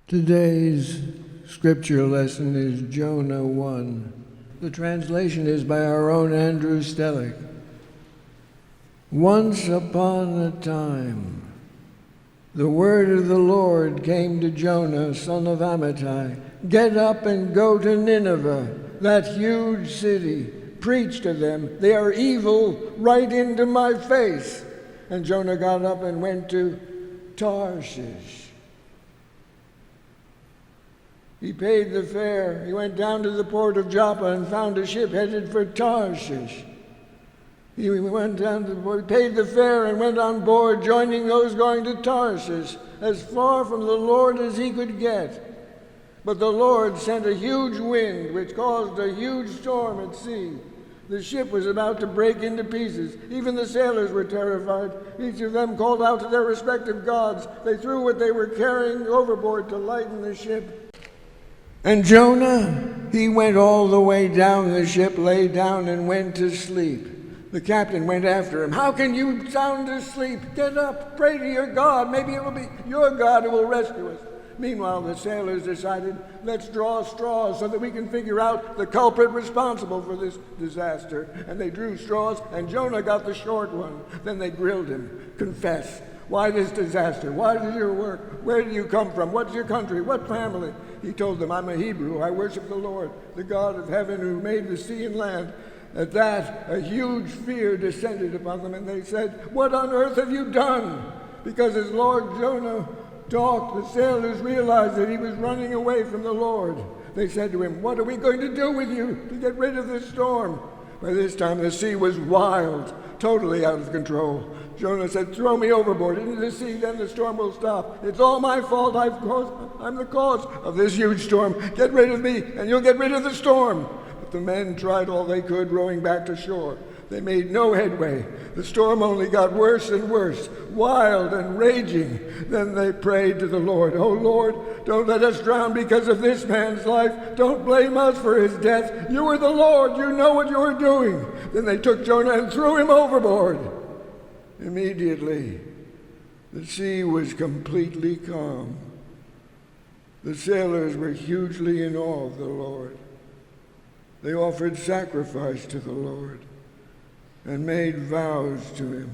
Today's scripture lesson is Jonah 1. The translation is by our own Andrew Stehlik. Once upon a time, the word of the Lord came to Jonah, son of Amittai. Get up and go to Nineveh, that huge city. Preach to them. They are evil right into my face. And Jonah got up and went to Tarshish. He paid the fare. He went down to the port of Joppa and found a ship headed for Tarshish. He went down to the port, paid the fare, and went on board, joining those going to Tarshish, as far from the Lord as he could get. But the Lord sent a huge wind, which caused a huge storm at sea. The ship was about to break into pieces. Even the sailors were terrified. Each of them called out to their respective gods. They threw what they were carrying overboard to lighten the ship. And Jonah, he went all the way down the ship, lay down and went to sleep. The captain went after him. How can you sound asleep? Get up, pray to your God. Maybe it will be your God who will rescue us. Meanwhile, the sailors decided, let's draw straws so that we can figure out the culprit responsible for this disaster. And they drew straws, and Jonah got the short one. Then they grilled him. Confess. Why this disaster? Why did your work? Where do you come from? What's your country? What family? He told them, I'm a Hebrew. I worship the Lord, the God of heaven who made the sea and land. At that, a huge fear descended upon them, and they said, what on earth have you done? Because as Lord Jonah talked, the sailors realized that he was running away from the Lord. They said to him, what are we going to do with you to get rid of this storm? By this time, the sea was wild, totally out of control. Jonah said, throw me overboard into the sea, then the storm will stop. It's all my fault. I'm the cause of this huge storm. Get rid of me, and you'll get rid of the storm. But the men tried all they could, rowing back to shore. They made no headway. The storm only got worse and worse, wild and raging. Then they prayed to the Lord, oh Lord, don't let us drown because of this man's life. Don't blame us for his death. You are the Lord. You know what you are doing. Then they took Jonah and threw him overboard. Immediately, the sea was completely calm. The sailors were hugely in awe of the Lord. They offered sacrifice to the Lord and made vows to him.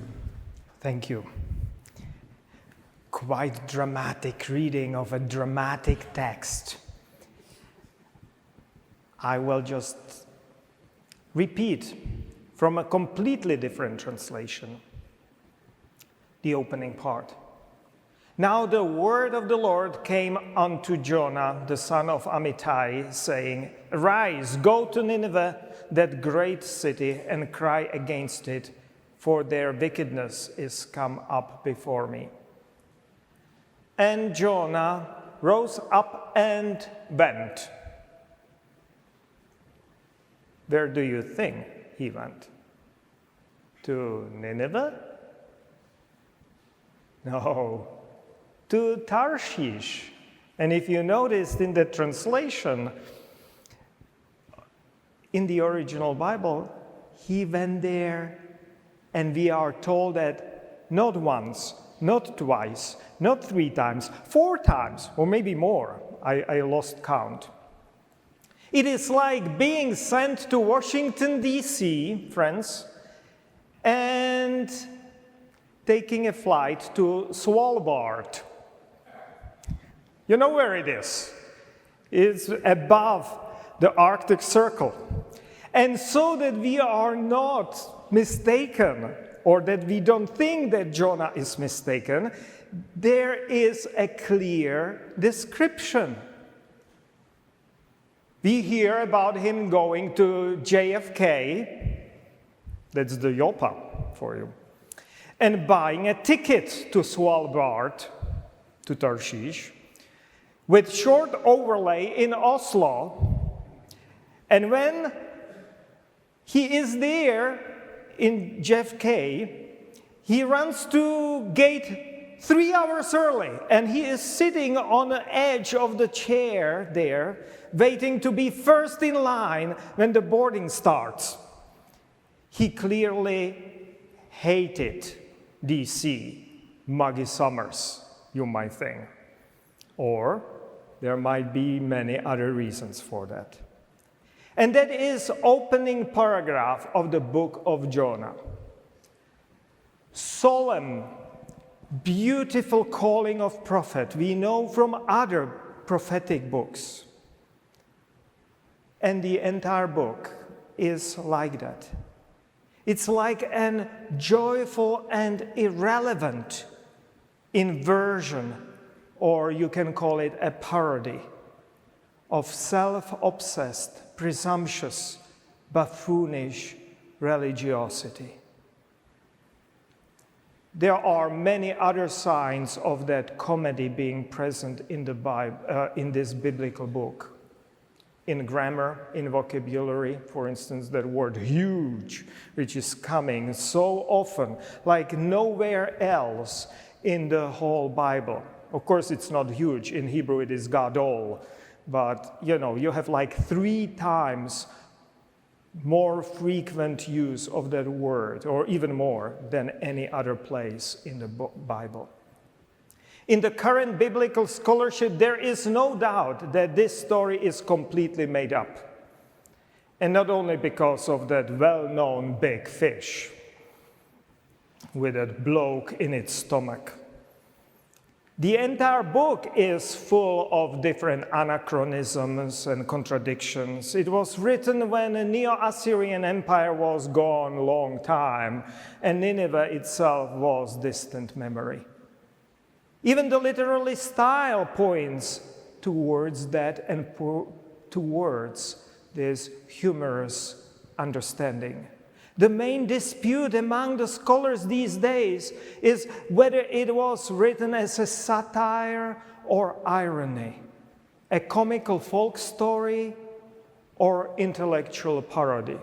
Thank you. Quite dramatic reading of a dramatic text. I will just repeat from a completely different translation the opening part. Now the word of the Lord came unto Jonah, the son of Amittai, saying, Arise, go to Nineveh, that great city, and cry against it, for their wickedness is come up before me. And Jonah rose up and went. Where do you think he went? To Nineveh? No, to Tarshish. And if you noticed in the translation, in the original Bible, he went there, and we are told that not once, not twice, not 3 times, 4 times, or maybe more. I lost count. It is like being sent to Washington, D.C., friends, and taking a flight to Svalbard. You know where it is? It's above the Arctic Circle. And so that we are not mistaken, or that we don't think that Jonah is mistaken, there is a clear description. We hear about him going to JFK, that's the Yopa for you, and buying a ticket to Svalbard, to Tarshish, with short overlay in Oslo. And when he is there in JFK, he runs to gate 3 hours early, and he is sitting on the edge of the chair there, waiting to be first in line when the boarding starts. He clearly hated DC, muggy summers, you might think. Or there might be many other reasons for that. And that is opening paragraph of the book of Jonah. Solemn, beautiful calling of prophet we know from other prophetic books. And the entire book is like that. It's like an joyful and irrelevant inversion, or you can call it a parody, of self-obsessed, presumptuous, buffoonish religiosity. There are many other signs of that comedy being present in the Bible, in this biblical book. In grammar, in vocabulary, for instance, that word huge, which is coming so often, like nowhere else in the whole Bible. Of course, it's not huge. In Hebrew, it is gadol. But, you have like 3 times more frequent use of that word, or even more than any other place in the Bible. In the current biblical scholarship, there is no doubt that this story is completely made up. And not only because of that well-known big fish with that bloke in its stomach. The entire book is full of different anachronisms and contradictions. It was written when the Neo-Assyrian Empire was gone a long time, and Nineveh itself was distant memory. Even the literary style points towards that and towards this humorous understanding. The main dispute among the scholars these days is whether it was written as a satire or irony, a comical folk story or intellectual parody.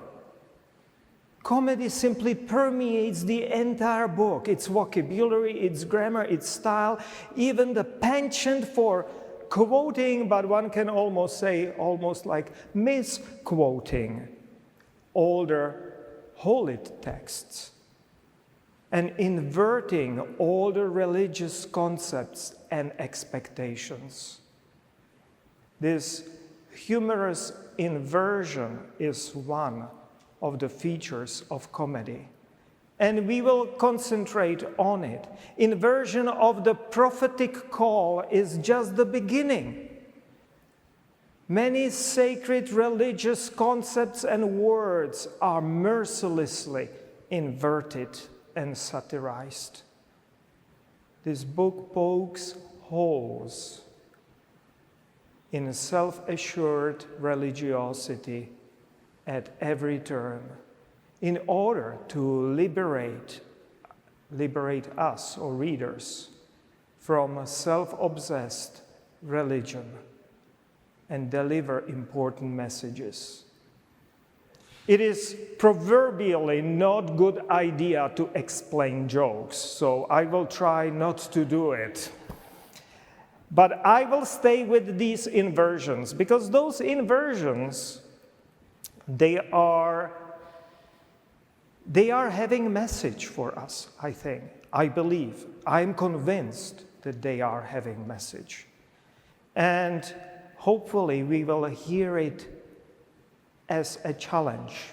Comedy simply permeates the entire book, its vocabulary, its grammar, its style, even the penchant for quoting, but one can almost say, almost like misquoting older holy texts and inverting older religious concepts and expectations. This humorous inversion is one of the features of comedy, and we will concentrate on it. Inversion of the prophetic call is just the beginning. Many sacred religious concepts and words are mercilessly inverted and satirized. This book pokes holes in self-assured religiosity at every turn in order to liberate us or readers from a self-obsessed religion and deliver important messages. It is proverbially not good idea to explain jokes, so I will try not to do it. But I will stay with these inversions, because those inversions, they are having a message for us, I think. I believe, I'm convinced that they are having a message. And hopefully we will hear it as a challenge.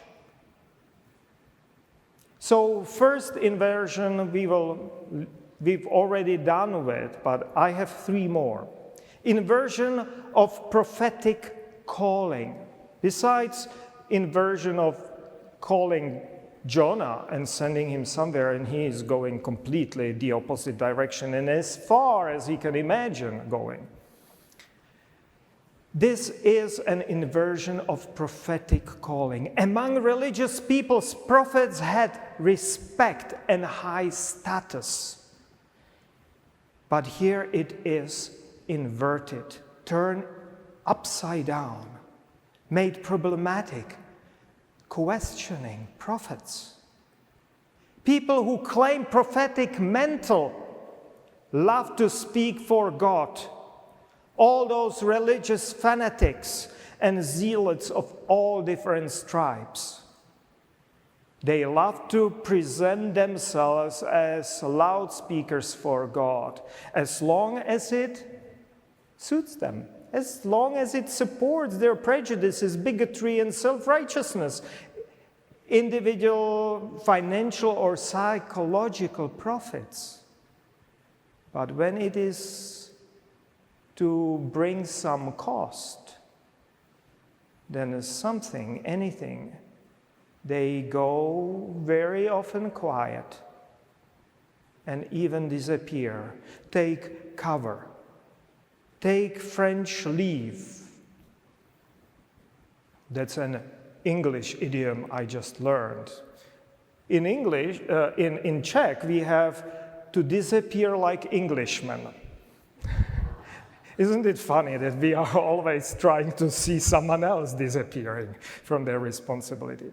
So first inversion we've already done with, but I have 3 more. Inversion of prophetic calling. Besides inversion of calling Jonah and sending him somewhere, and he is going completely the opposite direction and as far as he can imagine going. This is an inversion of prophetic calling. Among religious peoples, prophets had respect and high status. But here it is inverted, turned upside down, made problematic, questioning prophets. People who claim prophetic mantle love to speak for God. All those religious fanatics and zealots of all different stripes. They love to present themselves as loudspeakers for God, as long as it suits them, as long as it supports their prejudices, bigotry, and self-righteousness, individual financial or psychological profits. But when it is to bring some cost, then something, anything, they go very often quiet and even disappear, take cover, take French leave. That's an English idiom I just learned. In English, in Czech, we have to disappear like Englishmen. Isn't it funny that we are always trying to see someone else disappearing from their responsibility?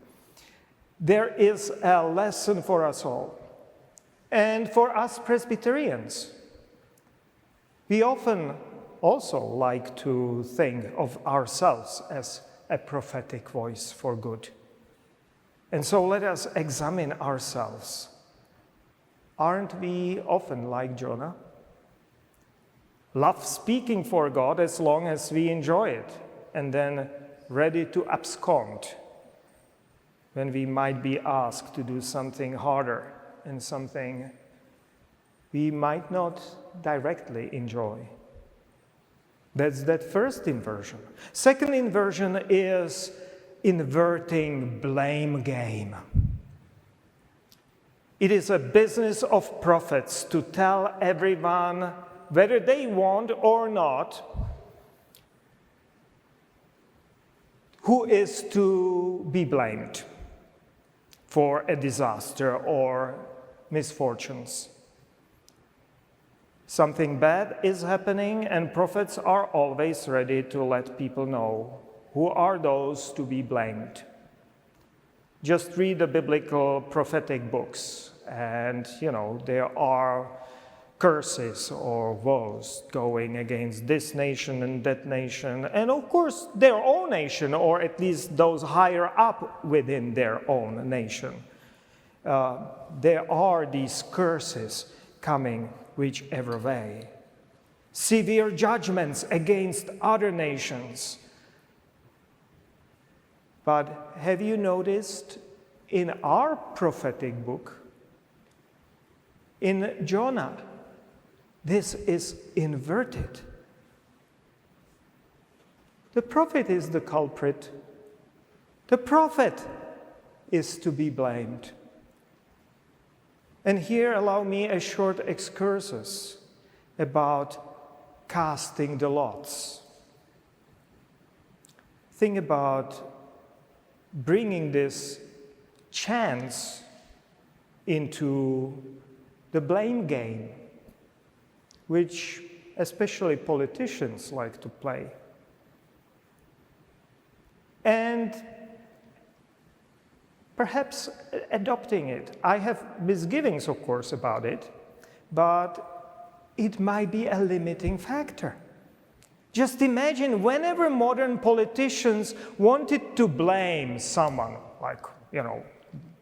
There is a lesson for us all. And for us Presbyterians, we often also like to think of ourselves as a prophetic voice for good. And so let us examine ourselves. Aren't we often like Jonah? Love speaking for God as long as we enjoy it, and then ready to abscond when we might be asked to do something harder and something we might not directly enjoy. That's that first inversion. Second inversion is inverting blame game. It is a business of prophets to tell everyone, whether they want or not, who is to be blamed for a disaster or misfortunes. Something bad is happening, and prophets are always ready to let people know who are those to be blamed. Just read the biblical prophetic books, and there are curses or woes going against this nation and that nation, and of course their own nation, or at least those higher up within their own nation. There are these curses coming whichever way. Severe judgments against other nations. But have you noticed in our prophetic book, in Jonah, this is inverted. The prophet is the culprit. The prophet is to be blamed. And here allow me a short excursus about casting the lots. Think about bringing this chance into the blame game, which especially politicians like to play. And perhaps adopting it. I have misgivings, of course, about it, but it might be a limiting factor. Just imagine whenever modern politicians wanted to blame someone, like,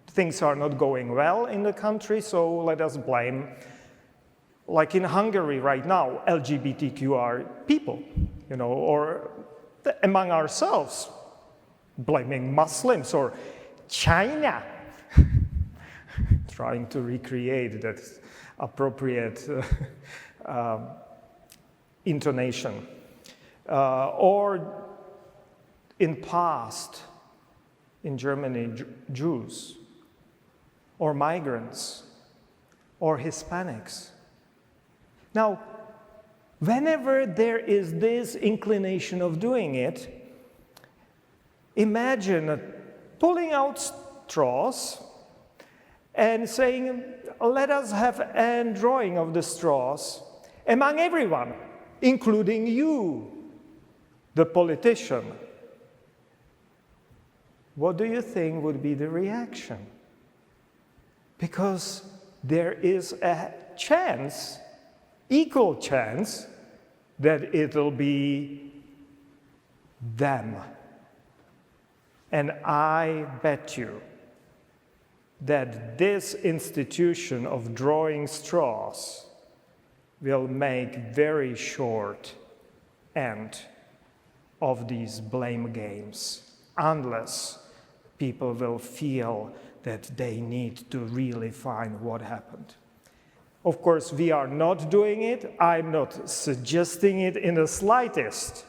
things are not going well in the country, so let us blame, like in Hungary right now, LGBTQR people, or among ourselves, blaming Muslims or China, trying to recreate that appropriate intonation. Or in past, in Germany, Jews, or migrants, or Hispanics. Now, whenever there is this inclination of doing it, imagine pulling out straws and saying, let us have a drawing of the straws among everyone, including you, the politician. What do you think would be the reaction? Because there is a chance, equal chance, that it'll be them. And I bet you that this institution of drawing straws will make very short end of these blame games unless people will feel that they need to really find what happened. Of course, we are not doing it. I'm not suggesting it in the slightest.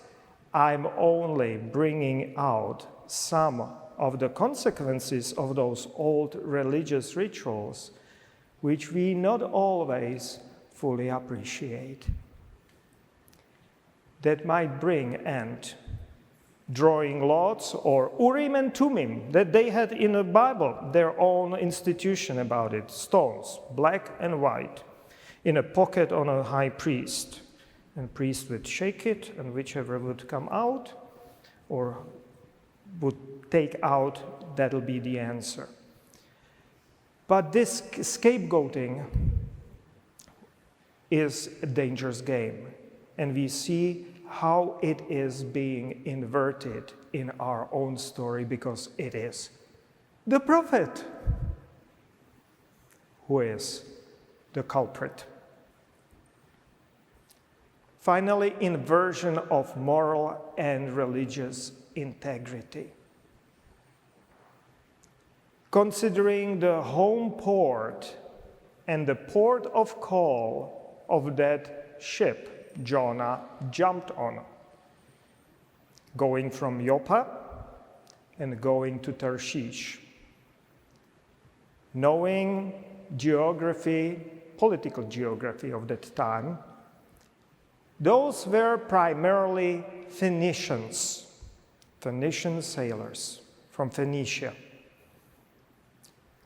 I'm only bringing out some of the consequences of those old religious rituals, which we not always fully appreciate. That might bring end. Drawing lots or Urim and Tumim, that they had in the Bible, their own institution about it, stones, black and white, in a pocket on a high priest. And priest would shake it, and whichever would come out or would take out, that'll be the answer. But this scapegoating is a dangerous game, and we see how it is being inverted in our own story, because it is the prophet who is the culprit. Finally, inversion of moral and religious integrity. Considering the home port and the port of call of that ship Jonah jumped on, going from Joppa and going to Tarshish. Knowing geography, political geography of that time, those were primarily Phoenicians, Phoenician sailors from Phoenicia.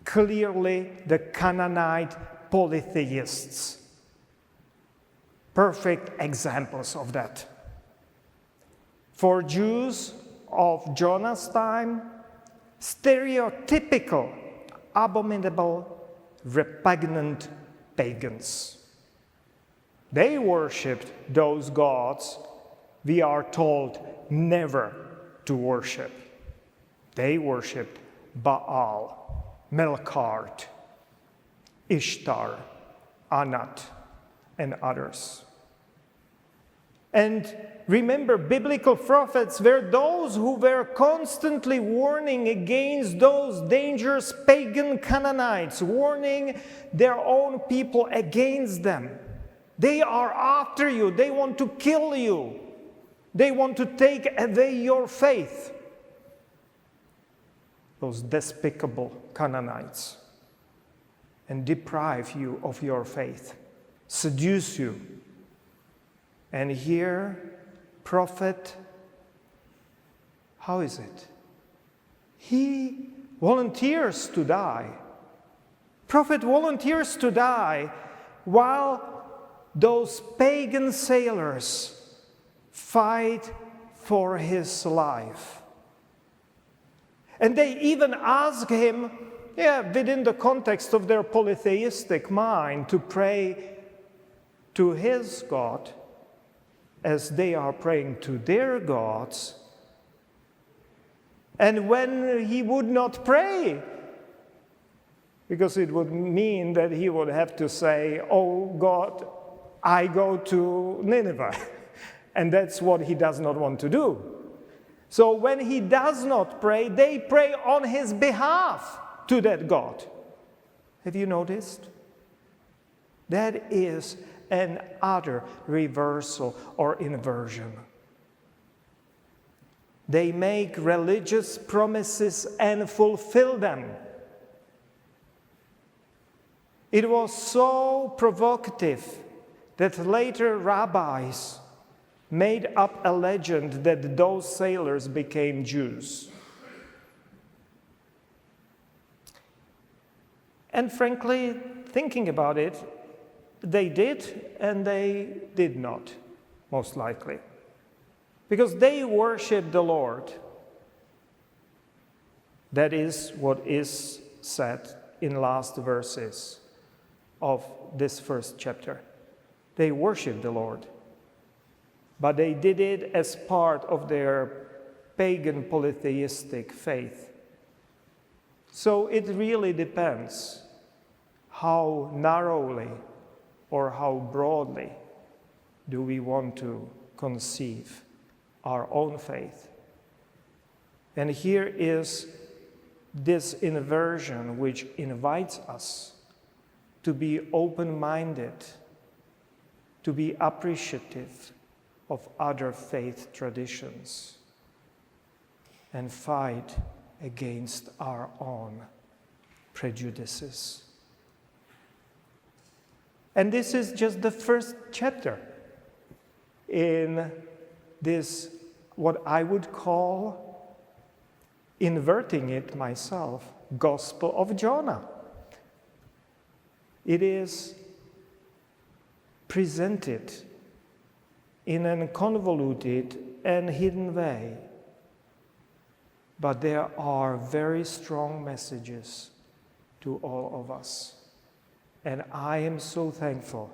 Clearly the Canaanite polytheists. Perfect examples of that. For Jews of Jonah's time, stereotypical, abominable, repugnant pagans. They worshipped those gods we are told never to worship. They worshipped Baal, Melkart, Ishtar, Anat, and others. And remember, biblical prophets were those who were constantly warning against those dangerous pagan Canaanites, warning their own people against them. They are after you. They want to kill you. They want to take away your faith. Those despicable Canaanites. And deprive you of your faith. Seduce you. And here, prophet, how is it? He volunteers to die. Prophet volunteers to die while those pagan sailors fight for his life. And they even ask him, within the context of their polytheistic mind, to pray to his God as they are praying to their gods. And when he would not pray, because it would mean that he would have to say, "Oh God, I go to Nineveh." And that's what he does not want to do. So when he does not pray, they pray on his behalf to that God. Have you noticed? That is an utter reversal or inversion. They make religious promises and fulfill them. It was so provocative that later rabbis made up a legend that those sailors became Jews. And frankly, thinking about it, they did and they did not, most likely. Because they worshiped the Lord. That is what is said in last verses of this first chapter. They worshiped the Lord. But they did it as part of their pagan polytheistic faith. So it really depends how narrowly or how broadly do we want to conceive our own faith. And here is this inversion which invites us to be open-minded, to be appreciative of other faith traditions, and fight against our own prejudices. And this is just the first chapter in this, what I would call, inverting it myself, Gospel of Jonah. It is presented in a convoluted and hidden way, but there are very strong messages to all of us. And I am so thankful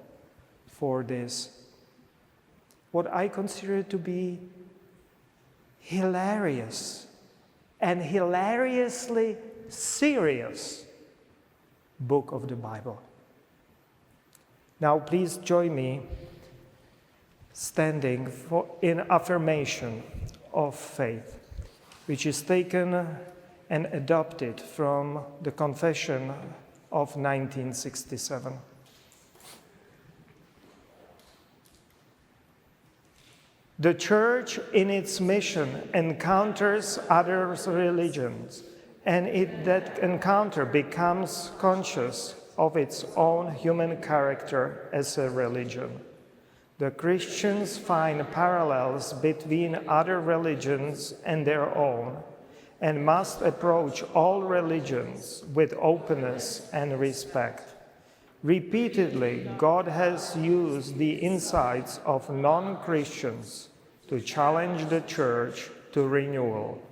for this, what I consider to be hilarious and hilariously serious book of the Bible. Now please join me standing in affirmation of faith, which is taken and adopted from the Confession of 1967. The Church in its mission encounters other religions, and that encounter becomes conscious of its own human character as a religion. The Christians find parallels between other religions and their own, and must approach all religions with openness and respect. Repeatedly, God has used the insights of non-Christians to challenge the Church to renewal.